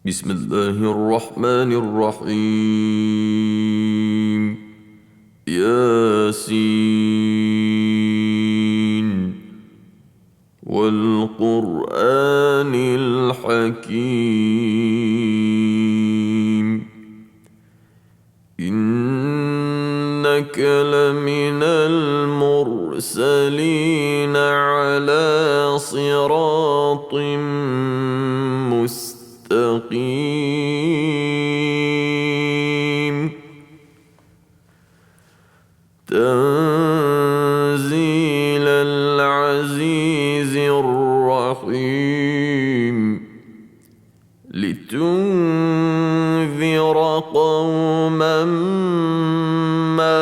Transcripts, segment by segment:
بسم الله الرحمن الرحيم. ياسين والقرآن الحكيم إنك لمن المرسلين على صراط مستقيم تنزيل العزيز الرحيم لتنذر قوما ما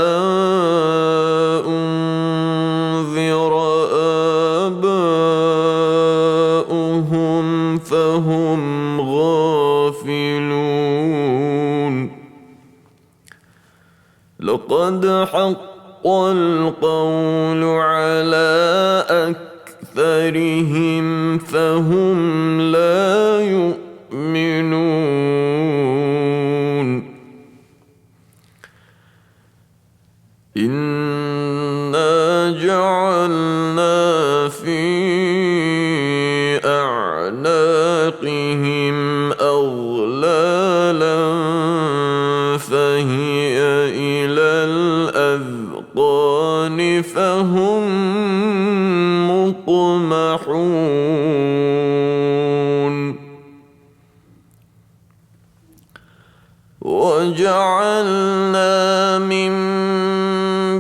أنذر آباؤهم فهم غافلون لقد حق القول على أكثرهم فهم لا يؤمنون إنا جعلنا في أعناقهم أغلالا فهي إلى الأذقان فهم مقمحون وجعلنا من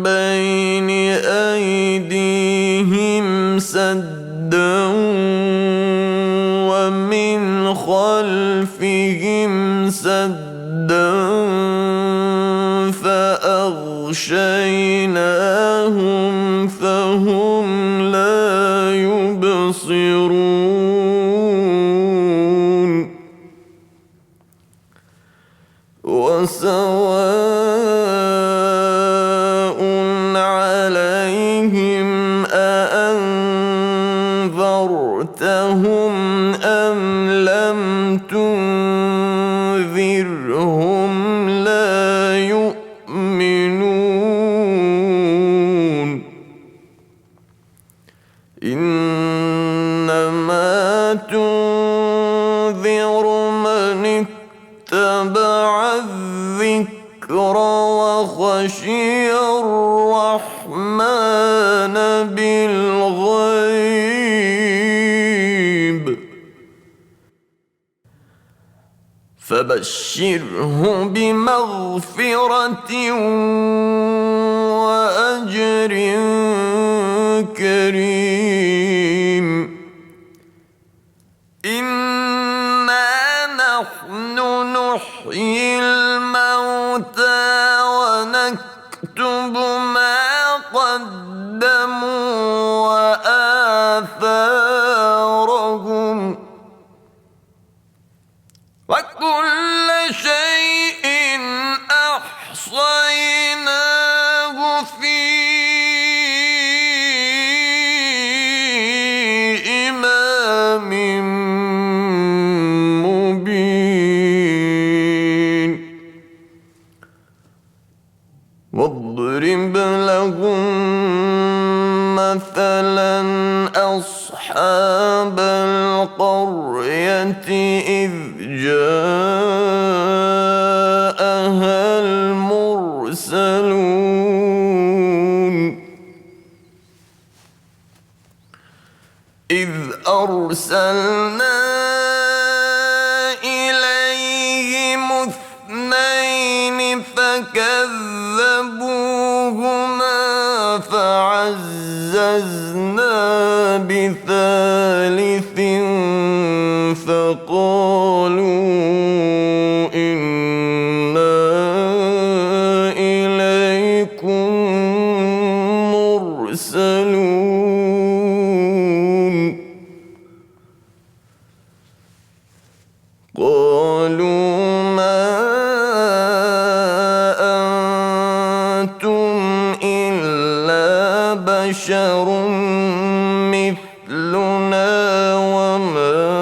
بين أيديهم سدا ومن خلفهم سدا فأغشيناهم فهم لا يبصرون وسواء عليهم أأنذرتهم أم لم تنذرهم لا يؤمنون إنما تنذر من اتبع الذكر وخشي الرحمن بالغيب فبشره بمغفرة وأجر كريم إنا نحن نحيي الموتى ونكتب ما قدموا وآثارهم وكل شيء أحصيناه في إمام مبين واضرب لهم مثلا أصحاب القرية إذ جاءها المرسلون إذ أرسلنا إليهم اثنين فكذبوهما فعززنا بثالث فقالوا إنا إليكم مرسلون قالوا ما أنتم إلا بشر مثلنا وما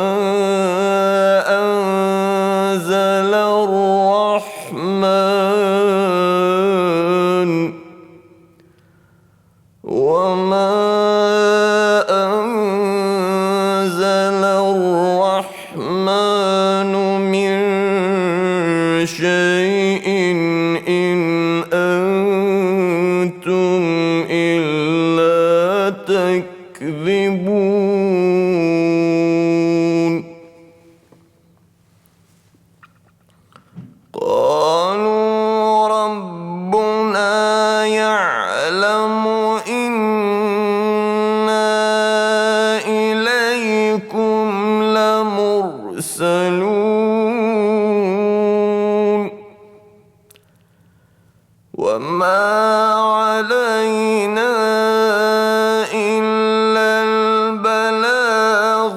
قالوا ربنا يعلم إنا إليكم لمرسلون وما علينا إلا البلاغ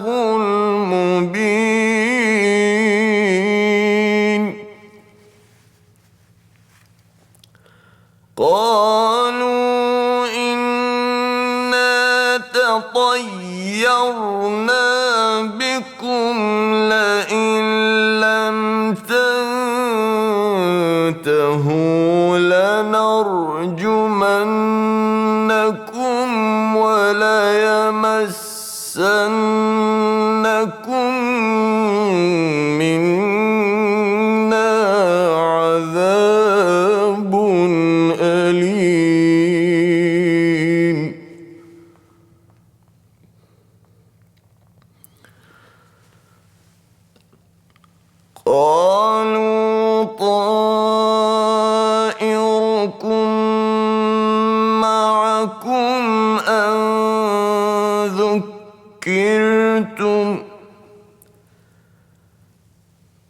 المبين قالوا إنا تطيرنا بكم لئن لم تنتهوا لنرجمنكم وليمسنكم منا عذاب أليم قالوا طائركم معكم أن ذكرتم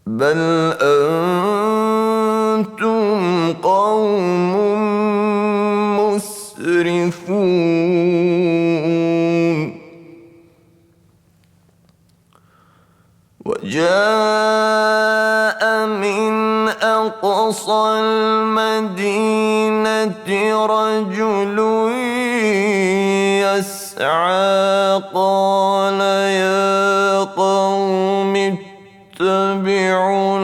بل أنتم قوم مسرفون وجاء من أقصى المدينة رجل يسعى قال يا قوم اتبعوا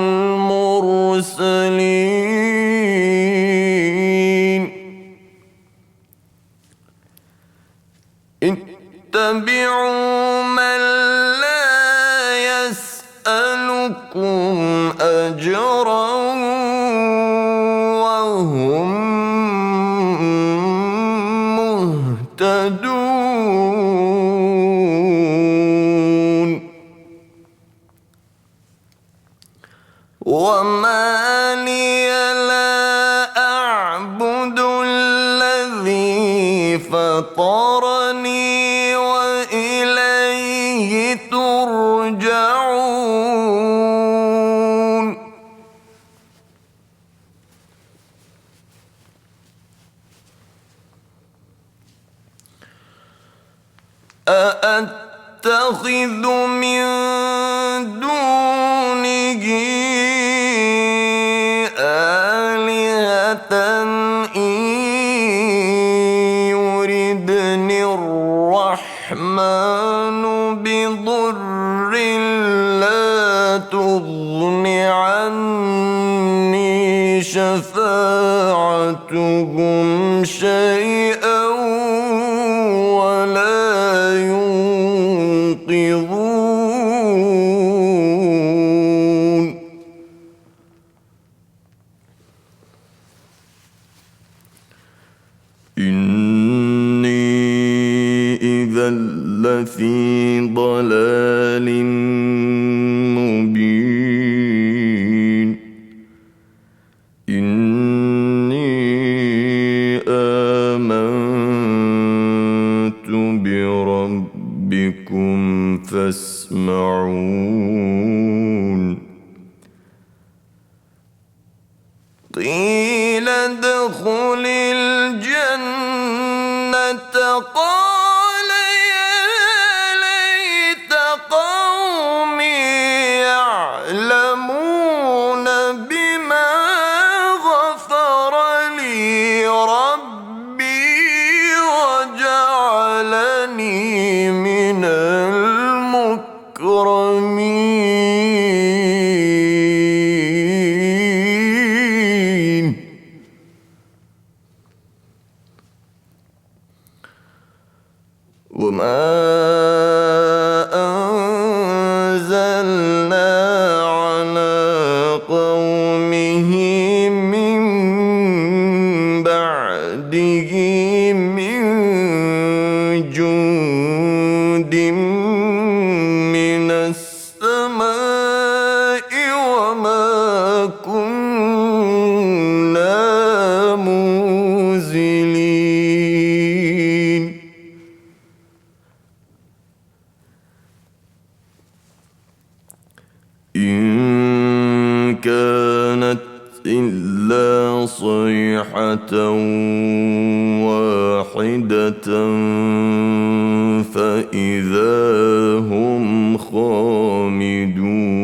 المرسلين اتبعوا من لا يسألكم أجرا وهم مهتدون وما لي لا أعبد الذي فطرني وإليه ترجعون أأتخذ من دونه آلهة إن يردني الرحمن بضر لا تغن عني شفاعتهم شيئا ولا ينقذون إني إذا لفي ضلال مبين إني آمنت بربكم فاسمعون قيل ادخل الجنة قال يا ليت قومي يعلمون بما غفر لي ربي وجعلني من المكرمين وما أنزلنا على قومه من بعده من جند من السماء وما كنا منزلين إن كانت إلا صيحة واحدة فإذا هم خامدون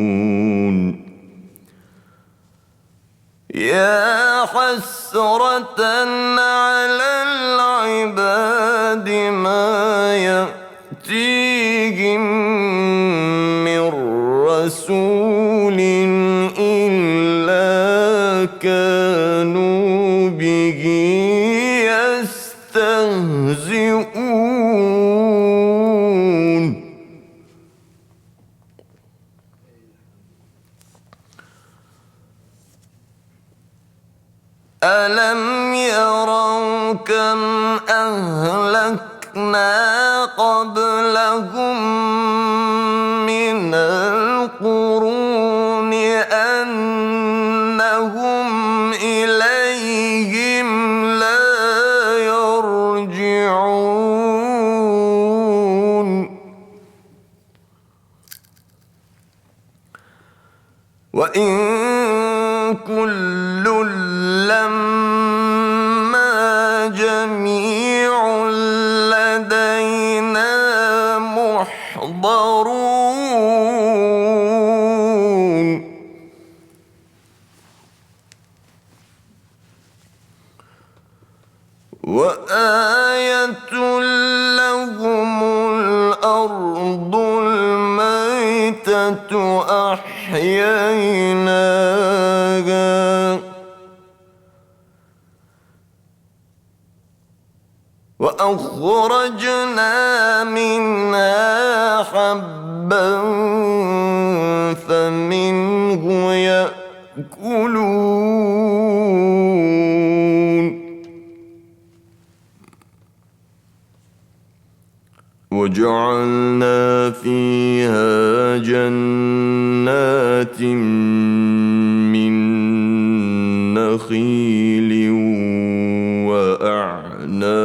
يا حسرة على العباد ما يأتيهم من رسول إلا كانوا به يستهزئون ألم يروا كم أهلكنا قبلهم من القرون أنهم إليهم لا يرجعون وإن كل لما جميع لدينا محضرون وآية لهم الأرض الميتة أحييناها وأخرجنا منها حبا فمنه يأكلون وجعلنا فيها جنات من نخيل وأعناب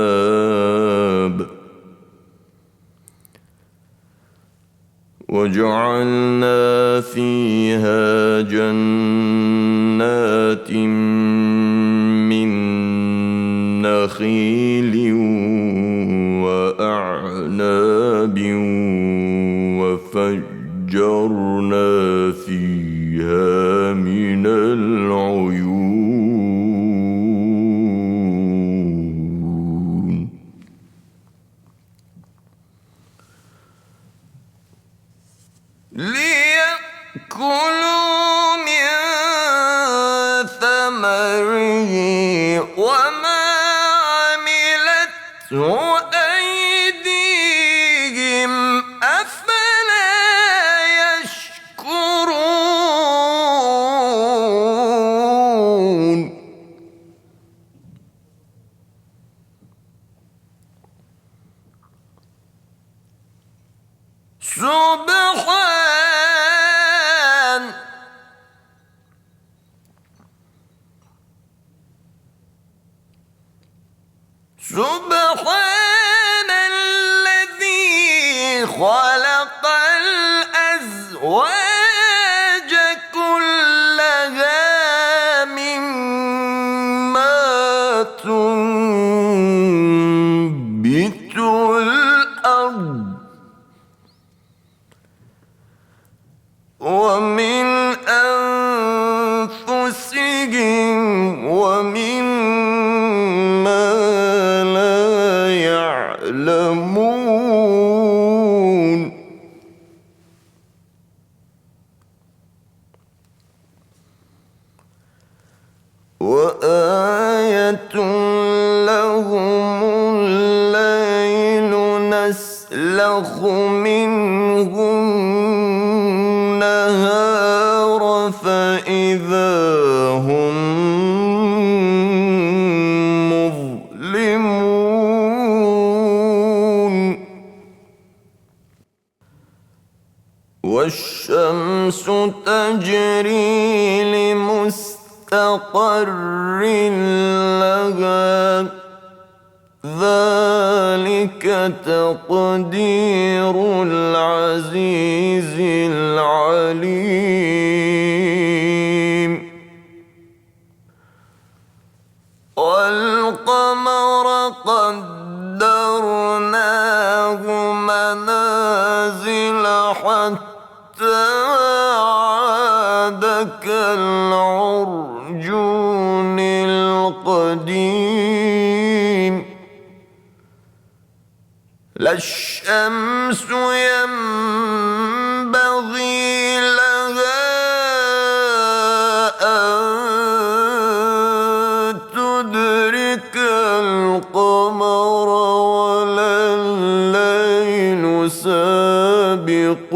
وجعلنا فيها جنات من نخيل وأعناب وفجرنا فيها من العيون ليأكلوا من ثمره وما عملته أيديهم أفلا يشكرون سبحان الذي خلق الأزواج كلها مما تنبت الأرض ومن أنفسهم ومما لا يعلمون وآية لهم الليل نسلخ منه النهار فإذا هم مظلمون والشمس تجري لمستقر لها ذلك تقدير العزيز العليم والقمر قدرناه منازل حتى عاد كالعرجون القديم لا الشمس ينبغي لها أن تدرك القمر ولا الليل سابق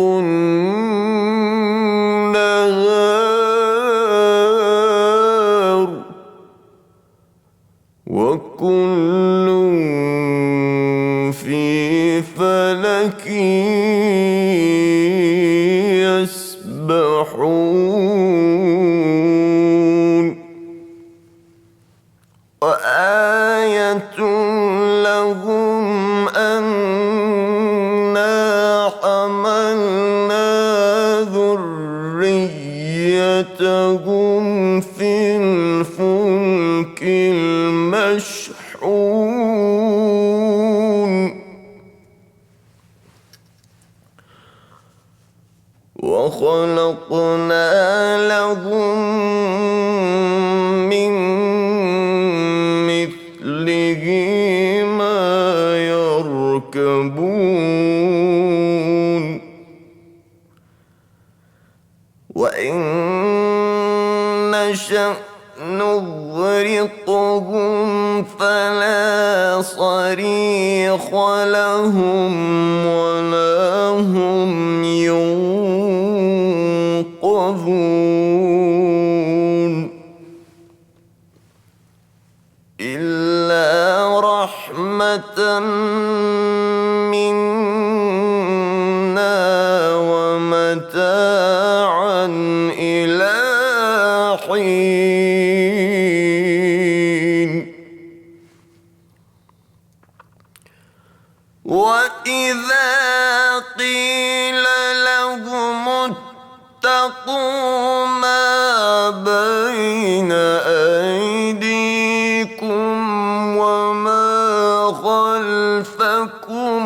النهار وكل في فلك يسبحون وآية لهم أنا حملنا ذريتهم في الفلك المشحون وخلقنا لهم من مثله ما يركبون وإن نشأ نغرقهم فلا صريخ لهم ولا هم ينقذون إلا رحمة منا ومتاعا إلى حين وإذا قيل لهم اتقوا ما بين أيديكم وما خلفكم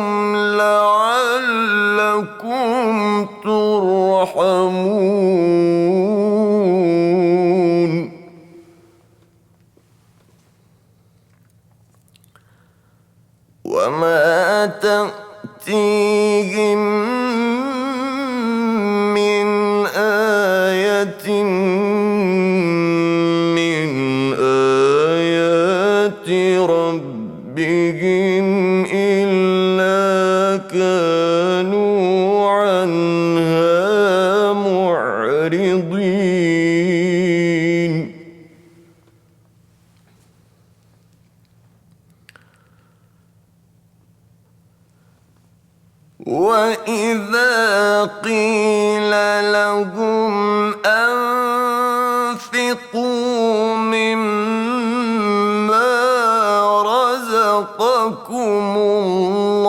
لعلكم ترحمون وما تأتيهم من آية من آيات ربهم إلا كانوا عنها معرضين وإذا قيل لهم أنفقوا مما رزقكم الله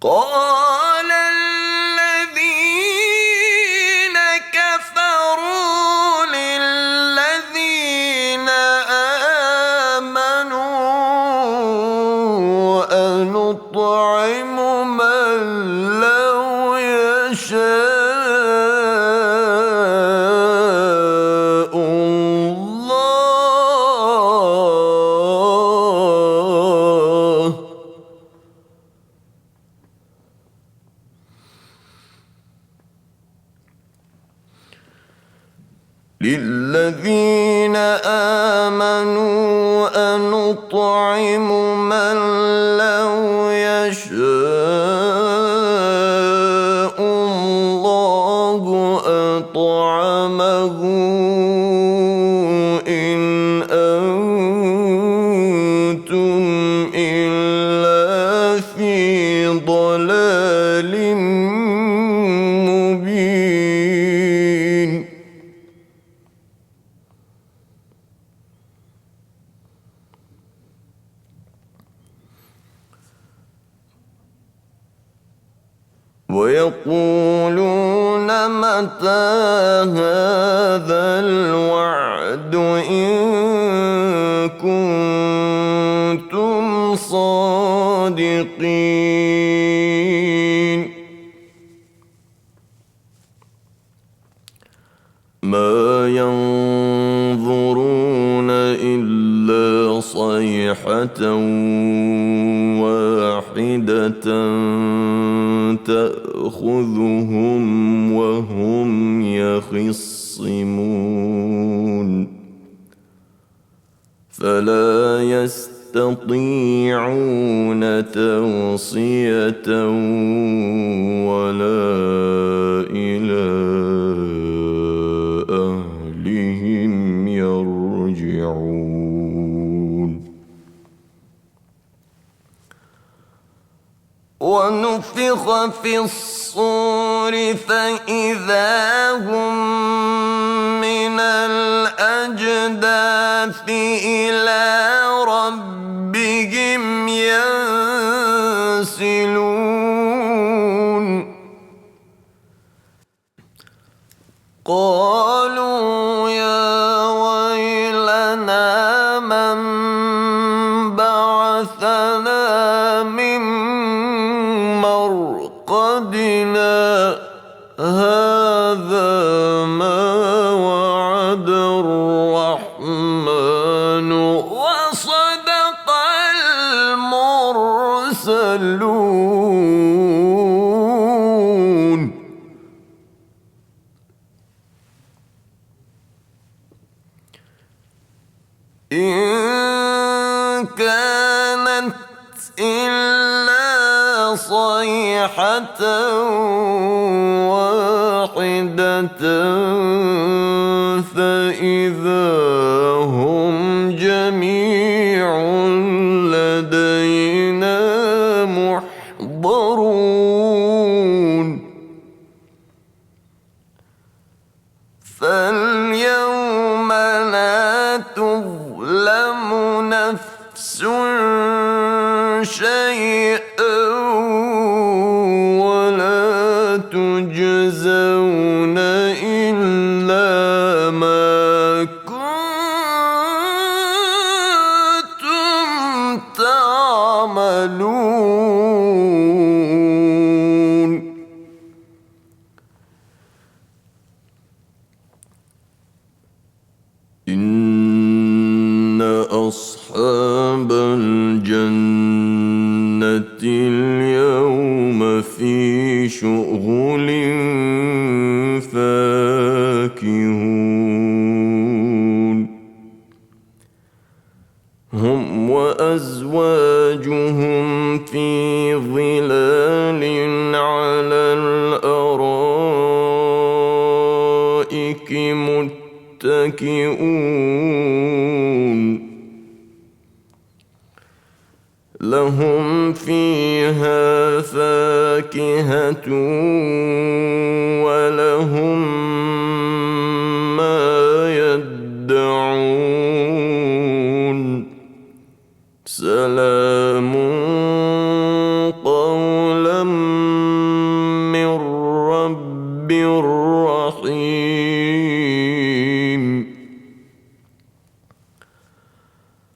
قال الذين كفروا للذين آمنوا أنطعم من لو يشاء الله للذين آمنوا أنطعم من لو يشاء الله أطعمه إن ويقولون متى هذا الوعد إن كنتم صادقين ما ينظرون إلا صيحة واحدة تأخذهم وهم يخصمون فلا يستطيعون توصية ولا إلى أهلهم يرجعون ونفخ في الصور فإذا هم من الأجداث إلى ربهم ينسلون قالوا يا ويلنا من بعثنا من مرقدنا هذا ما وعد الرحمن وصدق المرسلون إن كانت إلا صيحة واحدة فإذا هم جميع لدينا محضرون فاليوم لا تظلم نفس شيئا ولا تجزون إلا ما كنتم تعملون إن أصحاب الجنة اليوم في شغل فاكهون هم وأزواجهم في ظلال على الأرائك متكئون لهم فيها فاكهة ولهم ما يدعون سلام قولا من رب رحيم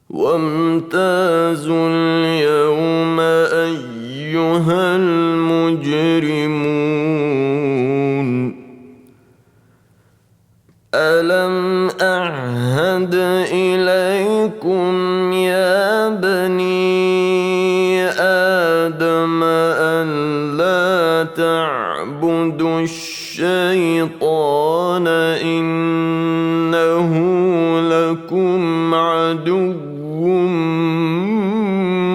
وامتازوا اليوم أيها المجرمون ألم أعهد إليكم يا بني آدم أن لا تعبدوا الشيطان إنه لكم عدو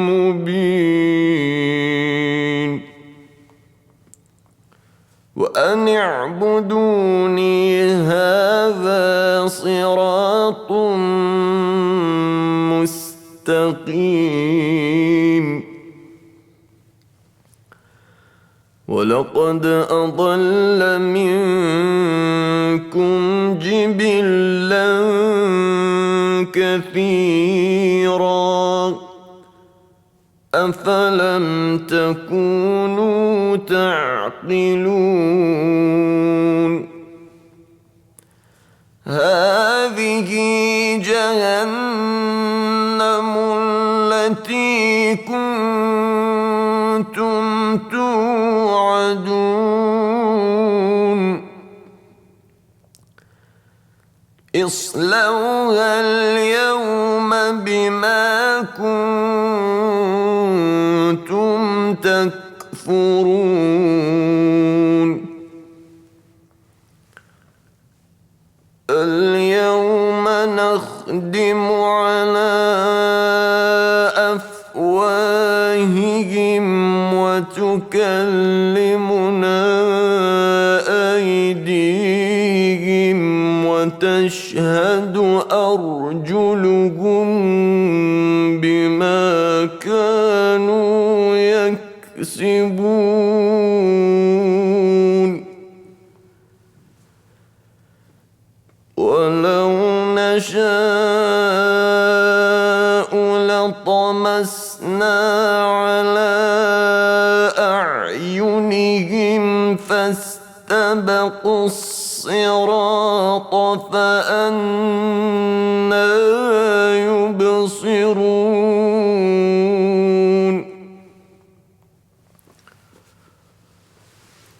مبين وأن اعبدوني هذا صراط مستقيم ولقد أضل منكم جبلا كثيرا أفلم تكونوا تعقلون هذه جهنم التي كنتم توعدون اصلوها اليوم بما كنتم تكفرون اليوم نختم على أفواههم وتكلمنا أيديهم وتشهد أرجلهم بما كانوا يكسبون ولو نشاء لطمسنا على أعينهم فاستبقوا الصراط فأنى يبصرون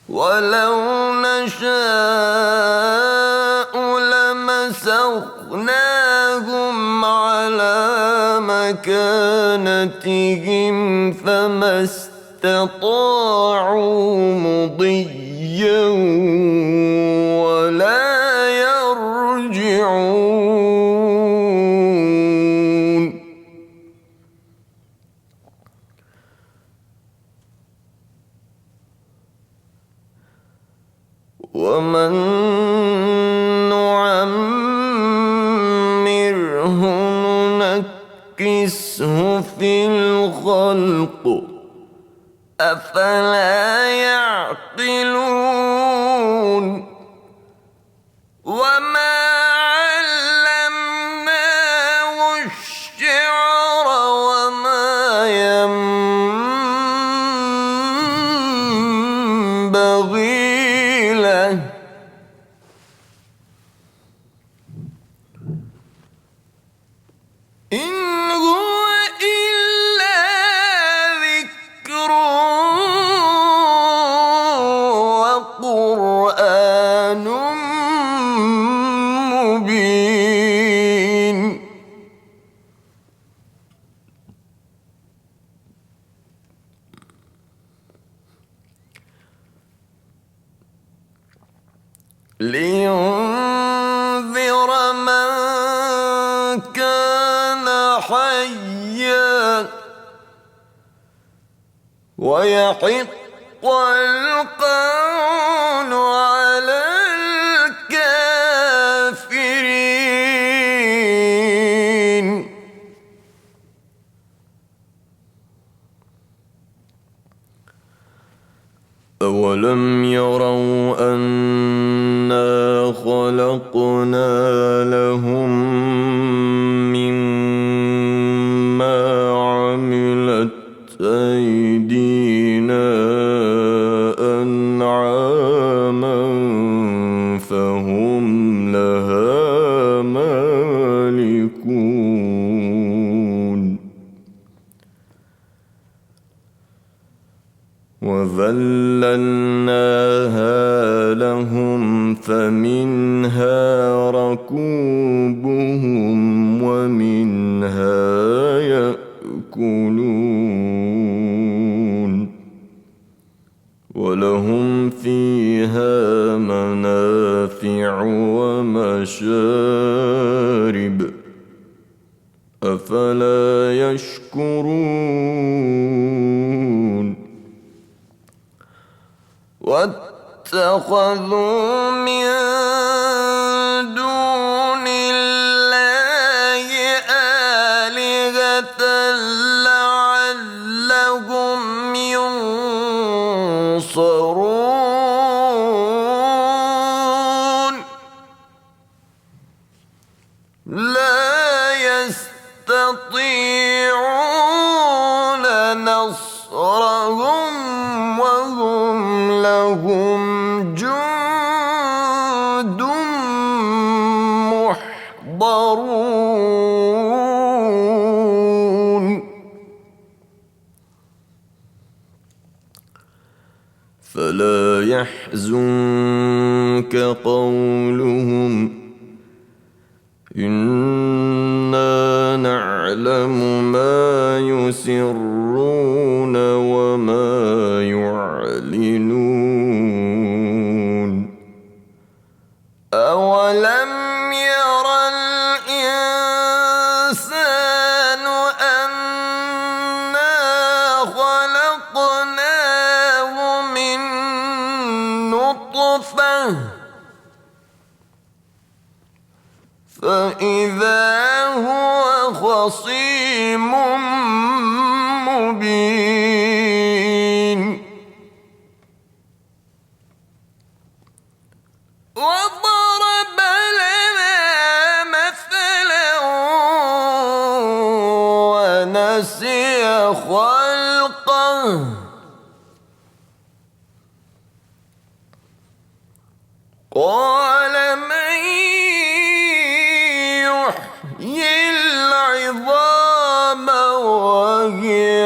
ولو نشاء لمسخناهم على مكانتهم فما استطاعوا مضيا ولا يرجعون ومن نعمره ننكسه في الخلق أفلا يعقلون وما علمناه الشعر وما ينبغي له إن هو إلا ذكر وقرآن مبين لينذر من كان حيا ويحق القول على الكافرين أولم يروا أنا خلقنا لهم مما عملت أيدينا أنعاما فهم لها مالكون وذللناها لهم فمنها ركوبهم ومنها يأكلون ولهم فيها منافع ومشارب أفلا يشكرون واتخذوا من دون الله آلهة لعلهم ينصرون لا يستطيعون نصرهم وهم لهم جند محضرون فلا يحزنك قولهم إنا نعلم ما يسرون وما يعلنون أولم ير الإنسان أنا خلقناه من نطفة فإذا هو خصيم مبين وضرب لنا مثلا ونسي خلقه قال من يحيي العظام وهي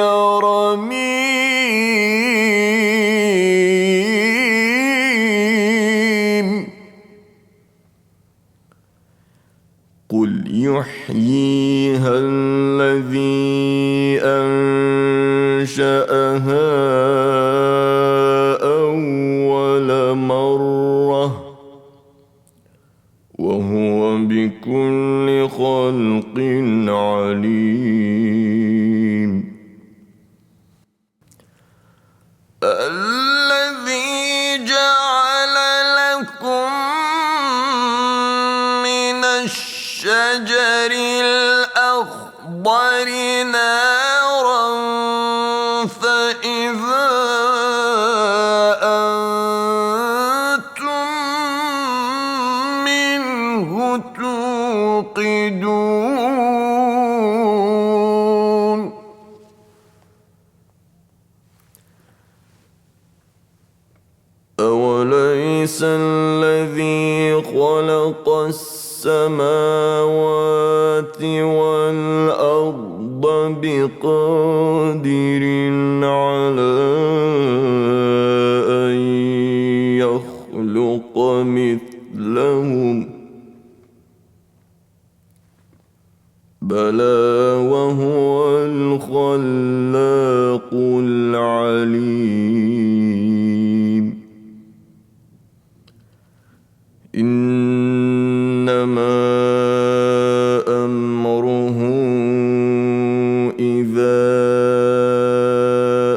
رميم قل يحييها الذي أنشأها أول مرة وهو بكل خلق عليم الذي جعل لكم من الشجر الأخضر نارا فإذا أنتم منه توقدون أوليس الذي خلق السماوات والأرض بقادر على أن يخلق مثلهم بلى وهو الخلاق العليم إنما أمره إذا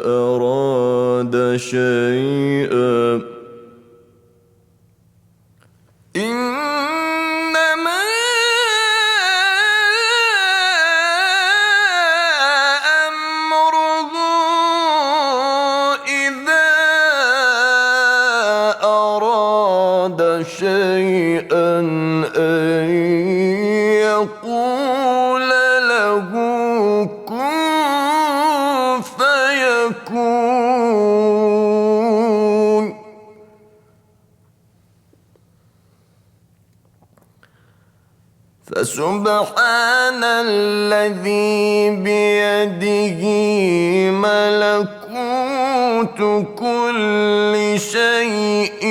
أراد شيئا إنما أمره إذا أراد شيئا أن يقول له كن فيكون فسبحان الذي بيده ملكوت كل شيء